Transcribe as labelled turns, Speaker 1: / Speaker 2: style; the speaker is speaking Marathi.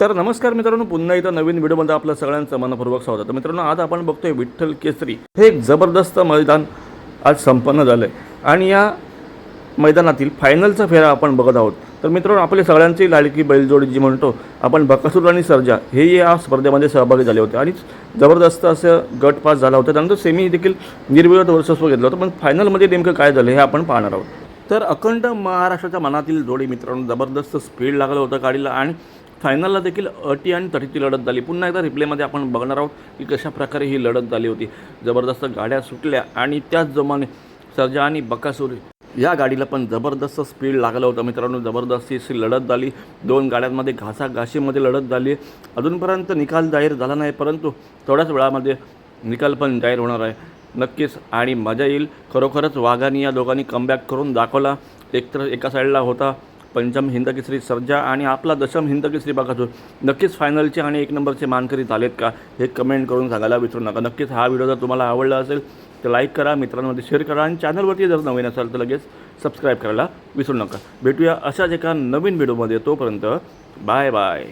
Speaker 1: तर नमस्कार मित्रांनो, पुन्हा एकदा नवीन व्हिडिओमध्ये आपलं सगळ्यांचं मनपूर्वक स्वागत. तर मित्रांनो, आज आपण बघतोय विठ्ठल केसरी हे एक जबरदस्त मैदान आज संपन्न झालं आहे आणि या मैदानातील फायनलचा फेरा आपण बघत आहोत. तर मित्रांनो, आपल्या सगळ्यांची लाडकी बैलजोडी जी म्हणतो आपण, बकासूर आणि सर्जा हे या स्पर्धेमध्ये सहभागी झाले होते आणि जबरदस्त असं गट पास झाला होता. त्यानंतर सेमी देखील निर्विवाद वर्चस्व घेतलं होतं. पण फायनलमध्ये नेमकं काय झालं हे आपण पाहणार आहोत. तर अखंड महाराष्ट्राच्या मनातील जोडी मित्रांनो, जबरदस्त स्पीड लागलं होतं गाडीला आणि फायनलला देखील अटी आणि तटीची लढत झाली. पुन्हा एकदा रिप्लेमध्ये आपण बघणार आहोत की कशाप्रकारे ही लढत झाली होती. जबरदस्त गाड्या सुटल्या आणि त्याच जोमाने सर्जा आणि बकासूर या गाडीला पण जबरदस्त स्पीड लागलं होतं मित्रांनो. जबरदस्त अशी लढत झाली. दोन गाड्यांमध्ये घासाघाशीमध्ये लढत झाली. अजूनपर्यंत निकाल जाहीर झाला नाही, परंतु थोड्याच वेळामध्ये निकाल पण जाहीर होणार आहे नक्कीच आणि मजा येईल. खरोखरच वाघांनी या दोघांनी कमबॅक करून दाखवला. एकतर एका साईडला होता पंचम हिंदकेसरी सर्जा आणि आपला दशम हिंदकेसरी बकासूर. नक्कीच फायनलचे आणि एक नंबरचे मानकरी झालेत का हे कमेंट करून सांगायला विसरू नका. नक्कीच हा व्हिडिओ जर तुम्हाला आवडला असेल तर लाईक करा, मित्रांमध्ये शेअर करा आणि चॅनलवरती जर नवीन असाल तर लगेच सबस्क्राईब करायला विसरू नका. भेटूया अशाच एका नवीन व्हिडिओमध्ये. तोपर्यंत बाय बाय.